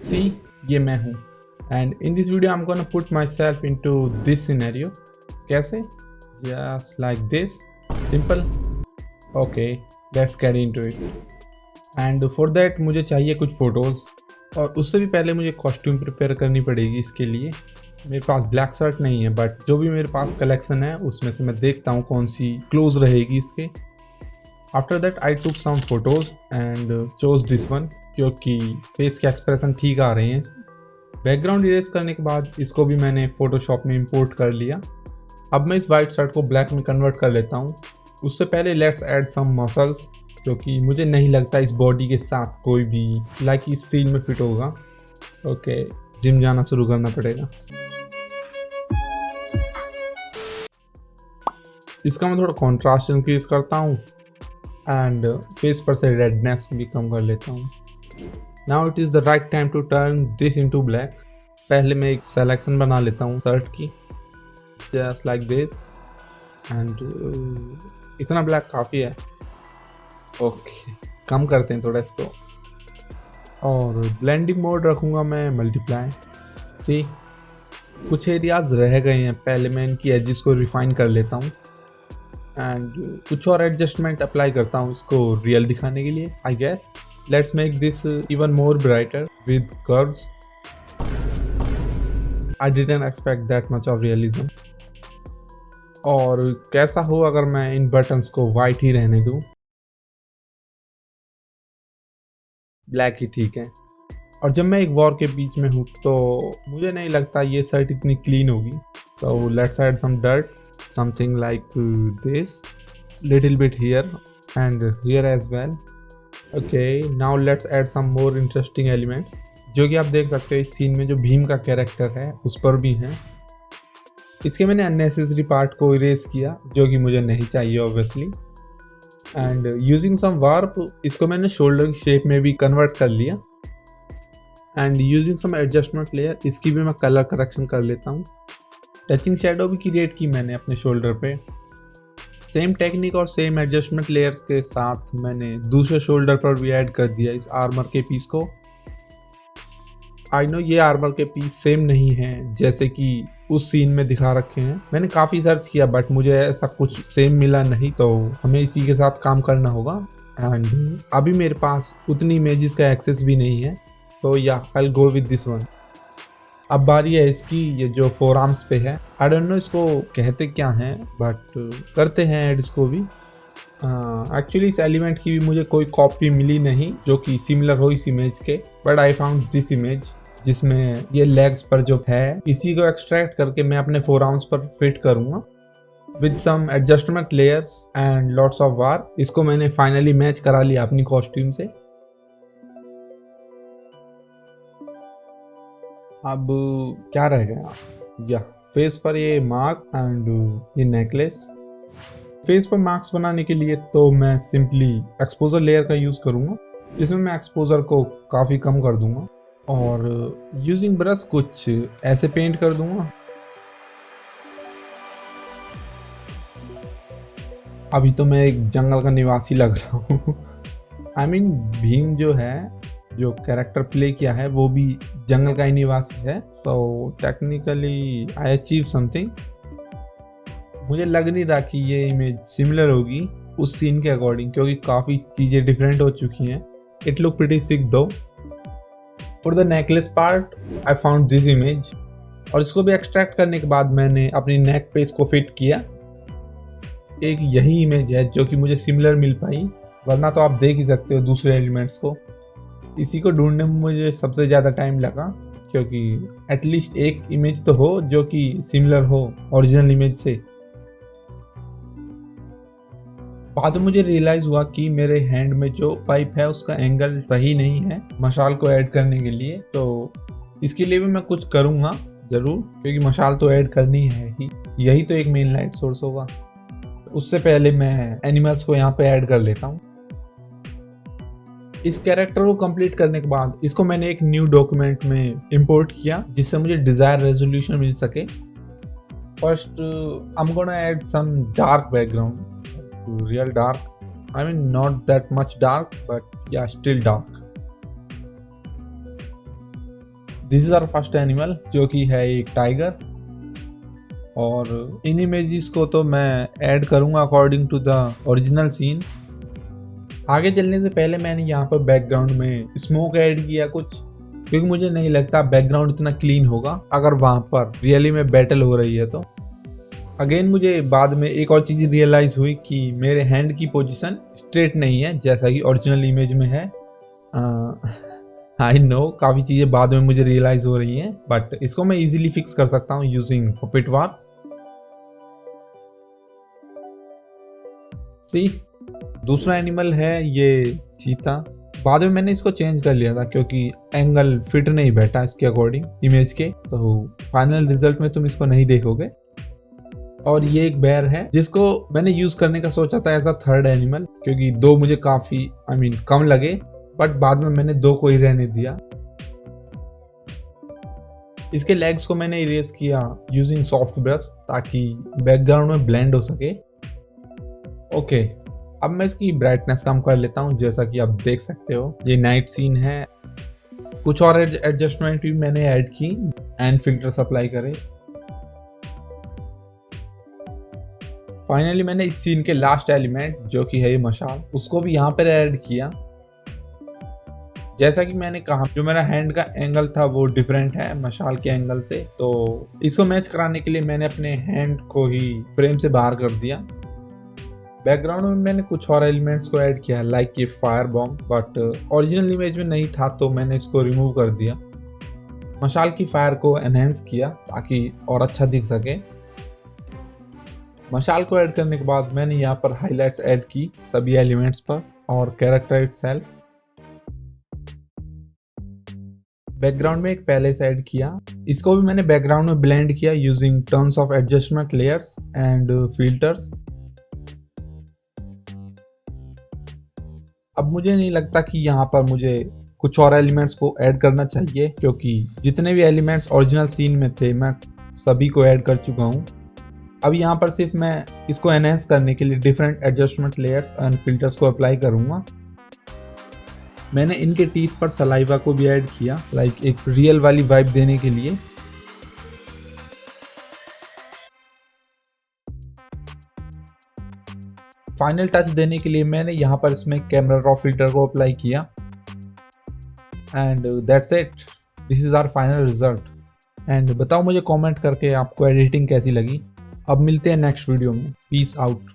See, ये मैं हूँ and in this video I'm gonna put myself into this scenario. कैसे? Just like this. Simple. Okay, let's get into it. And for that मुझे चाहिए कुछ photos और उससे भी पहले मुझे कॉस्ट्यूम प्रिपेयर करनी पड़ेगी। इसके लिए मेरे पास ब्लैक शर्ट नहीं है, बट जो भी मेरे पास कलेक्शन है उसमें से मैं देखता हूँ कौन सी क्लोज रहेगी इसके। After that I took some photos and chose this one, क्योंकि फेस के एक्सप्रेशन ठीक आ रहे हैं। बैकग्राउंड इरेज करने के बाद इसको भी मैंने फोटोशॉप में इंपोर्ट कर लिया। अब मैं इस वाइट शर्ट को ब्लैक में कन्वर्ट कर लेता हूँ। उससे पहले लेट्स ऐड सम मसल्स, क्योंकि मुझे नहीं लगता इस बॉडी के साथ कोई भी लाइक इस सीन में फिट होगा। ओके, जिम जाना शुरू करना पड़ेगा। इसका मैं थोड़ा कॉन्ट्रास्ट इंक्रीज करता हूँ एंड फेस पर से रेडनेस भी कम कर लेता हूँ। Now it is the right time to turn this into black. पहले मैं एक सेलेक्शन बना लेता हूँ शर्ट की, जस्ट लाइक दिस एंड इतना ब्लैक काफ़ी है। ओके, कम करते हैं थोड़ा इसको और ब्लेंडिंग मोड रखूँगा मैं मल्टीप्लाई। सी, कुछ एरियाज रह गए हैं, पहले मैं इनकी एजेस को रिफाइन कर लेता हूँ एंड कुछ और एडजस्टमेंट अप्लाई करता हूँ इसको रियल दिखाने के लिए। I guess let's make this even more brighter with curves. I didn't expect that much of realism. और कैसा हो अगर मैं इन बटन्स को वाइट ही रहने दूँ, ब्लैक ही ठीक है। और जब मैं एक वॉर के बीच में हूँ तो मुझे नहीं लगता ये शर्ट इतनी क्लीन होगी। So let's add some dirt, something like this, little bit here and here as well. Okay, now let's add some more interesting elements, जो कि आप देख सकते हो इस सीन में जो भीम का कैरेक्टर है उस पर भी हैं। इसके मैंने अननेसेसरी पार्ट को इरेज किया जो कि मुझे नहीं चाहिए obviously, and using some warp इसको मैंने शोल्डर की शेप में भी कन्वर्ट कर लिया and using some adjustment layer इसकी भी मैं कलर करेक्शन कर लेता हूँ। टचिंग शेडो भी क्रिएट की मैंने अपने शोल्डर पे। सेम टेक्निक और सेम एडजस्टमेंट लेयर्स के साथ मैंने दूसरे शोल्डर पर भी ऐड कर दिया इस आर्मर के पीस को। आई नो ये आर्मर के पीस सेम नहीं हैं जैसे कि उस सीन में दिखा रखे हैं। मैंने काफ़ी सर्च किया बट मुझे ऐसा कुछ सेम मिला नहीं, तो हमें इसी के साथ काम करना होगा एंड अभी मेरे पास उतनी इमेजेस का एक्सेस भी नहीं है। सो या I will go with this one. अब बारी है इसकी, ये जो फोर आर्म्स पे है। आई डोंट नो इसको कहते क्या हैं, बट करते हैं ऐड इसको भी। एक्चुअली इस एलिमेंट की भी मुझे कोई कॉपी मिली नहीं जो कि सिमिलर हो इस इमेज के, but I found this image जिसमें ये लेग्स पर जो है इसी को एक्सट्रैक्ट करके मैं अपने फोर आर्म्स पर फिट करूंगा with some adjustment layers and lots of warp. इसको मैंने फाइनली मैच करा लिया अपनी कॉस्ट्यूम से। अब क्या रह गया, या फेस पर ये मार्क एंड ये नेकलेस। फेस पर मार्क्स बनाने के लिए तो मैं सिंपली एक्सपोजर लेयर का यूज़ करूँगा, जिसमें मैं एक्सपोजर को काफ़ी कम कर दूंगा और यूजिंग ब्रश कुछ ऐसे पेंट कर दूंगा। अभी तो मैं एक जंगल का निवासी लग रहा हूँ। आई मीन भीम जो है, जो कैरेक्टर प्ले किया है वो भी जंगल का ही निवासी है। तो टेक्निकली आई अचीव समथिंग। मुझे लग नहीं रहा कि ये इमेज सिमिलर होगी उस सीन के अकॉर्डिंग, क्योंकि काफ़ी चीज़ें डिफरेंट हो चुकी हैं। इट लुक प्रीटी सिक दो। For the necklace part I found this image, और इसको भी एक्सट्रैक्ट करने के बाद मैंने अपनी नेक पे इसको फिट किया। एक यही इमेज है जो कि मुझे सिमिलर मिल पाई, वरना तो आप देख ही सकते हो दूसरे एलिमेंट्स को। इसी को ढूंढने में मुझे सबसे ज़्यादा टाइम लगा, क्योंकि एटलीस्ट एक इमेज तो हो जो कि सिमिलर हो ओरिजिनल इमेज से। बाद में मुझे रियलाइज़ हुआ कि मेरे हैंड में जो पाइप है उसका एंगल सही नहीं है मशाल को ऐड करने के लिए। तो इसके लिए भी मैं कुछ करूँगा ज़रूर, क्योंकि मशाल तो ऐड करनी है ही, यही तो एक मेन लाइट सोर्स होगा। उससे पहले मैं एनिमल्स को यहाँ पे ऐड कर लेता हूँ। इस कैरेक्टर को कंप्लीट करने के बाद इसको मैंने एक न्यू डॉक्यूमेंट में इंपोर्ट किया, जिससे मुझे डिजायर रेजोल्यूशन मिल सके। First I am gonna add some dark background, real dark. I mean not that much dark, but yeah still dark. This is our first animal जो कि है एक टाइगर। और इन इमेजेस को तो मैं ऐड करूंगा according to the original scene. आगे चलने से पहले मैंने यहाँ पर बैकग्राउंड में स्मोक ऐड किया कुछ, क्योंकि मुझे नहीं लगता बैकग्राउंड इतना क्लीन होगा अगर वहां पर रियली में बैटल हो रही है तो। अगेन मुझे बाद में एक और चीज रियलाइज हुई कि मेरे हैंड की पोजीशन स्ट्रेट नहीं है जैसा कि ओरिजिनल इमेज में है। आई नो काफी चीजें बाद में मुझे रियलाइज हो रही हैं, बट इसको मैं इजीली फिक्स कर सकता हूँ यूजिंग पपेट वार। सी दूसरा एनिमल है ये चीता। बाद में मैंने इसको चेंज कर लिया था क्योंकि एंगल फिट नहीं बैठा इसके अकॉर्डिंग इमेज के, तो फाइनल रिजल्ट में तुम इसको नहीं देखोगे। और ये एक बेयर है जिसको मैंने यूज करने का सोचा था एज अ थर्ड एनिमल, क्योंकि दो मुझे काफी कम लगे, बट बाद में मैंने दो को ही रहने दिया। इसके लेग्स को मैंने इरेज किया यूजिंग सॉफ्ट ब्रश ताकि बैकग्राउंड में ब्लेंड हो सके। ओके, अब मैं इसकी ब्राइटनेस कम कर लेता हूँ। जैसा कि आप देख सकते हो ये नाइट सीन है। कुछ और एडजस्टमेंट भी मैंने ऐड की एंड फिल्टर्स अप्लाई करे। फाइनली मैंने इस सीन के लास्ट एलिमेंट जो कि है ये मशाल, उसको भी यहाँ पर ऐड किया। जैसा कि मैंने कहा जो मेरा हैंड का एंगल था वो डिफरेंट है मशाल के एंगल से, तो इसको मैच कराने के लिए मैंने अपने हैंड को ही फ्रेम से बाहर कर दिया। बैकग्राउंड में मैंने कुछ और एलिमेंट्स को ऐड किया लाइक ये fire bomb, but original image में नहीं था तो मैंने इसको रिमूव कर दिया। मशाल की फायर को एनहेंस किया ताकि और अच्छा दिख सके। मशाल को ऐड करने के बाद मैंने यहाँ पर हाइलाइट्स ऐड की सभी एलिमेंट्स पर और कैरेक्टर इटसेल्फ। बैकग्राउंड में एक पैलेस ऐड किया, इसको भी मैंने बैकग्राउंड में ब्लेंड किया using turns of adjustment layers and filters. अब मुझे नहीं लगता कि यहाँ पर मुझे कुछ और एलिमेंट्स को ऐड करना चाहिए, क्योंकि जितने भी एलिमेंट्स ओरिजिनल सीन में थे मैं सभी को ऐड कर चुका हूँ। अब यहाँ पर सिर्फ मैं इसको एनहेंस करने के लिए different adjustment layers and filters को अप्लाई करूँगा। मैंने इनके टीथ पर सलाइवा को भी ऐड किया लाइक एक रियल वाली वाइब देने के लिए। फाइनल टच देने के लिए मैंने यहाँ पर इसमें कैमरा रॉ फिल्टर को अप्लाई किया and that's it. This is our final result. And बताओ मुझे कमेंट करके आपको एडिटिंग कैसी लगी। अब मिलते हैं नेक्स्ट वीडियो में। Peace out.